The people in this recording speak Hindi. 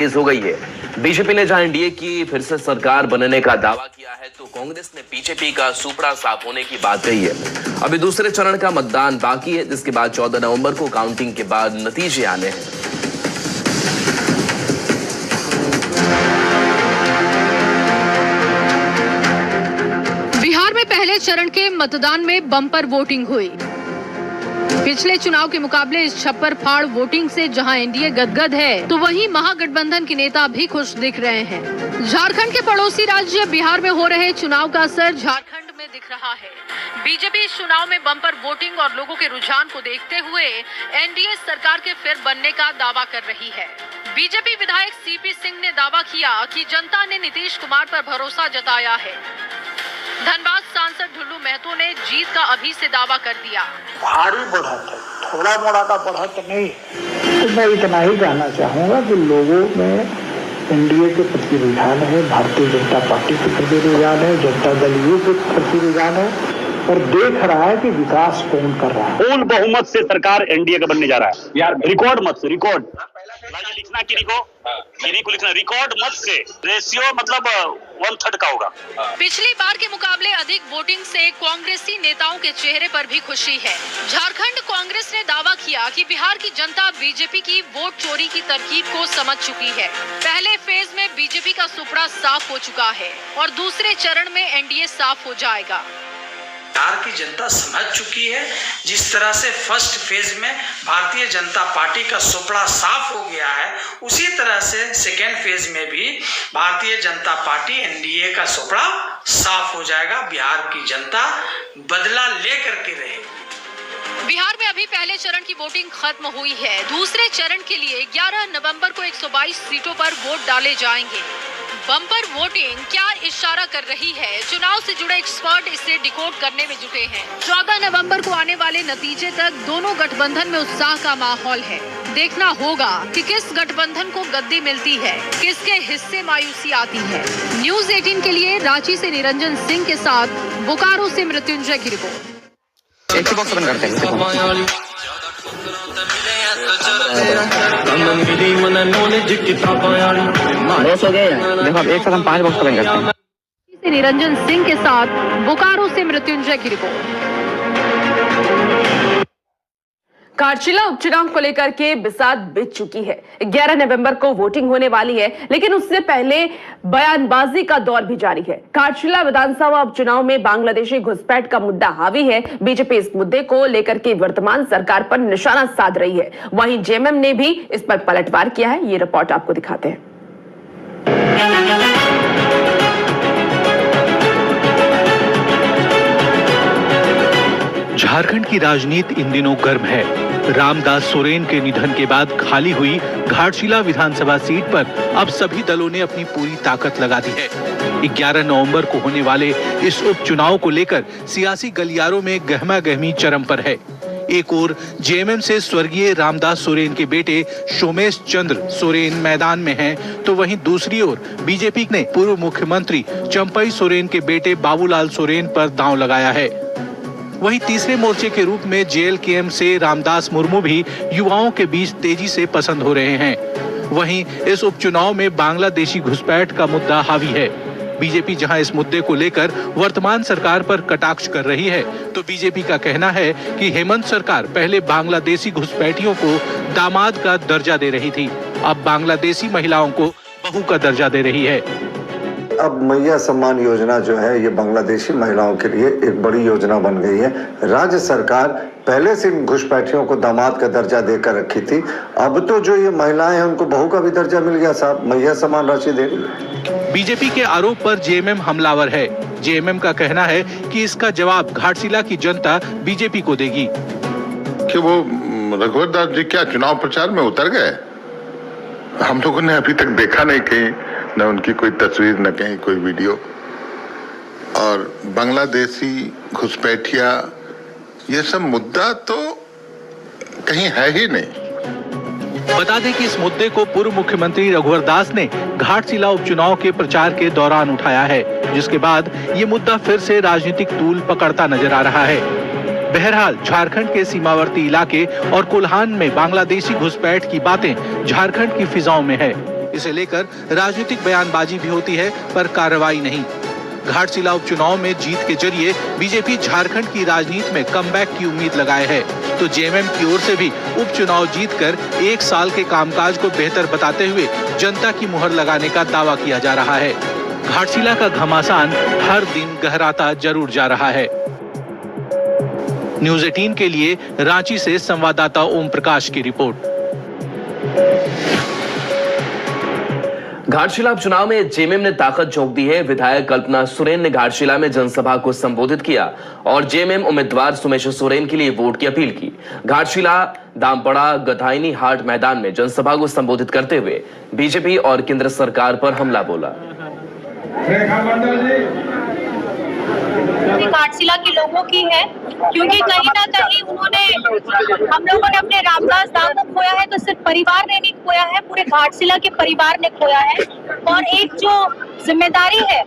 तेज हो गई है। बीजेपी ने जहां एनडीए की फिर से सरकार बनने का दावा किया है तो कांग्रेस ने बीजेपी का सुपड़ा साफ होने की बात कही है। अभी दूसरे चरण का मतदान बाकी है, जिसके बाद 14 नवंबर को काउंटिंग के बाद नतीजे आने हैं। बिहार में पहले चरण के मतदान में बम्पर वोटिंग हुई। पिछले चुनाव के मुकाबले इस छप्पर फाड़ वोटिंग से जहां एनडीए गदगद है, तो वहीं महागठबंधन के नेता भी खुश दिख रहे हैं। झारखंड के पड़ोसी राज्य बिहार में हो रहे चुनाव का असर झारखंड में दिख रहा है। बीजेपी इस चुनाव में बम्पर वोटिंग और लोगों के रुझान को देखते हुए एनडीए सरकार के फिर बनने का दावा कर रही है। बीजेपी विधायक सीपी सिंह ने दावा किया कि जनता ने नीतीश कुमार पर भरोसा जताया है। धनबाद सांसद ढुल्लू महतो ने जीत का अभी से दावा कर दिया। भारी बढ़त है, थोड़ा मोड़ा का बढ़त नहीं है। तो मैं इतना ही कहना चाहूंगा कि लोगों में एनडीए के प्रति रुझान है, भारतीय जनता पार्टी के प्रति रुझान है, जनता दल यू के प्रति रुझान है और देख रहा है कि विकास कौन कर रहा है। पूर्ण बहुमत से सरकार एनडीए का बनने जा रहा है यार। रिकॉर्ड मत से रिकॉर्ड लिखना किरी को लिखना रिकॉर्ड मत से रेशियो मतलब 1/3 का होगा। पिछली बार के मुकाबले अधिक वोटिंग से कांग्रेसी नेताओं के चेहरे पर भी खुशी है। झारखंड कांग्रेस ने दावा किया कि बिहार की जनता बीजेपी की वोट चोरी की तरकीब को समझ चुकी है। पहले फेज में बीजेपी का सुपड़ा साफ हो चुका है और दूसरे चरण में एनडीए साफ हो जाएगा। बिहार की जनता समझ चुकी है। जिस तरह से फर्स्ट फेज में भारतीय जनता पार्टी का सुपड़ा साफ हो गया है, उसी तरह से सेकेंड फेज में भी भारतीय जनता पार्टी एनडीए का सुपड़ा साफ हो जाएगा। बिहार की जनता बदला लेकर के रहेगी। बिहार में अभी पहले चरण की वोटिंग खत्म हुई है। दूसरे चरण के लिए 11 नवंबर को 122 सीटों पर वोट डाले जाएंगे। बम्पर वोटिंग क्या इशारा कर रही है? चुनाव से जुड़े एक्सपर्ट इसे डिकोड करने में जुटे हैं। 14 नवंबर को आने वाले नतीजे तक दोनों गठबंधन में उत्साह का माहौल है। देखना होगा कि किस गठबंधन को गद्दी मिलती है, किसके हिस्से मायूसी आती है। न्यूज़ 18 के लिए रांची से निरंजन सिंह के साथ बोकारो से मृत्युंजय की रिपोर्ट। एक बॉक्स बंद करते हैं। हो गए देखो, अब एक साथ हम 5 बॉक्स बंद करते हैं। निरंजन सिंह के साथ बोकारो से मृत्युंजय की रिपोर्ट। घाटशिला उपचुनाव को लेकर के बिसात बीत चुकी है। 11 नवंबर को वोटिंग होने वाली है, लेकिन उससे पहले बयानबाजी का दौर भी जारी है। घाटशिला विधानसभा उपचुनाव में बांग्लादेशी घुसपैठ का मुद्दा हावी है। बीजेपी इस मुद्दे को लेकर के वर्तमान सरकार पर निशाना साध रही है। वहीं जेएमएम ने भी इस पर पलटवार किया है। ये रिपोर्ट आपको दिखाते हैं। झारखंड की राजनीति इन दिनों गर्म है। रामदास सोरेन के निधन के बाद खाली हुई घाटशिला विधानसभा सीट पर अब सभी दलों ने अपनी पूरी ताकत लगा दी है। 11 नवंबर को होने वाले इस उपचुनाव को लेकर सियासी गलियारों में गहमा-गहमी चरम पर है। एक ओर जेएमएम से स्वर्गीय रामदास सोरेन के बेटे सोमेश चंद्र सोरेन मैदान में हैं, तो वहीं दूसरी ओर बीजेपी ने पूर्व मुख्यमंत्री चंपई सोरेन के बेटे बाबूलाल सोरेन पर दांव लगाया है। वहीं तीसरे मोर्चे के रूप में जेएलकेएम से रामदास मुर्मू भी युवाओं के बीच तेजी से पसंद हो रहे हैं। वहीं इस उपचुनाव में बांग्लादेशी घुसपैठ का मुद्दा हावी है। बीजेपी जहां इस मुद्दे को लेकर वर्तमान सरकार पर कटाक्ष कर रही है, तो बीजेपी का कहना है कि हेमंत सरकार पहले बांग्लादेशी घुसपैठियों को दामाद का दर्जा दे रही थी, अब बांग्लादेशी महिलाओं को बहू का दर्जा दे रही है। अब मैया सम्मान योजना जो है, ये बांग्लादेशी महिलाओं के लिए एक बड़ी योजना बन गई है। राज्य सरकार पहले से घुसपैठियों को दामाद का दर्जा देकर रखी थी, अब तो जो ये महिलाएं हैं उनको बहू का भी दर्जा मिल गया। साहब, मैया सम्मान राशि दे रही है। बीजेपी के आरोप पर जेएमएम हमलावर है। जेएमएम का कहना है कि इसका जवाब घाटशिला की जनता बीजेपी को देगी। कि वो रघुवर दास जी क्या चुनाव प्रचार में उतर गए? हम लोगों ने अभी तक देखा नहीं कहीं, न उनकी कोई तस्वीर, न कहीं कोई वीडियो। और बांग्लादेशी घुसपैठिया ये सब मुद्दा तो कहीं है ही नहीं। बता दें कि इस मुद्दे को पूर्व मुख्यमंत्री रघुवर दास ने घाटशिला उपचुनाव के प्रचार के दौरान उठाया है, जिसके बाद ये मुद्दा फिर से राजनीतिक तूल पकड़ता नजर आ रहा है। बहरहाल झारखंड के सीमावर्ती इलाके और कोल्हान में बांग्लादेशी घुसपैठ की बातें झारखंड की फिजाओं में है। इसे लेकर राजनीतिक बयानबाजी भी होती है पर कार्रवाई नहीं। घाटशिला उपचुनाव में जीत के जरिए बीजेपी झारखंड की राजनीति में कमबैक की उम्मीद लगाए है, तो जेएमएम की ओर से भी उपचुनाव जीतकर 1 साल के कामकाज को बेहतर बताते हुए जनता की मुहर लगाने का दावा किया जा रहा है। घाटशिला का घमासान हर दिन गहराता जरूर जा रहा है। न्यूज़ 18 के लिए रांची से संवाददाता ओम प्रकाश की रिपोर्ट। घाटशिला उपचुनाव में जेएमएम ने ताकत झोंक दी है। विधायक कल्पना सोरेन ने घाटशिला में जनसभा को संबोधित किया और जेएमएम उम्मीदवार सुमेश सोरेन के लिए वोट की अपील की। घाटशिला दामपड़ा गथाइनी हाट मैदान में जनसभा को संबोधित करते हुए बीजेपी और केंद्र सरकार पर हमला बोला। घाटशिला के लोगों की है, क्योंकि कहीं ना कहीं हम लोगों ने अपने रामदास दाम को खोया है, तो सिर्फ परिवार ने नहीं खोया है, पूरे घाटशिला के परिवार ने खोया है। और एक जो जिम्मेदारी है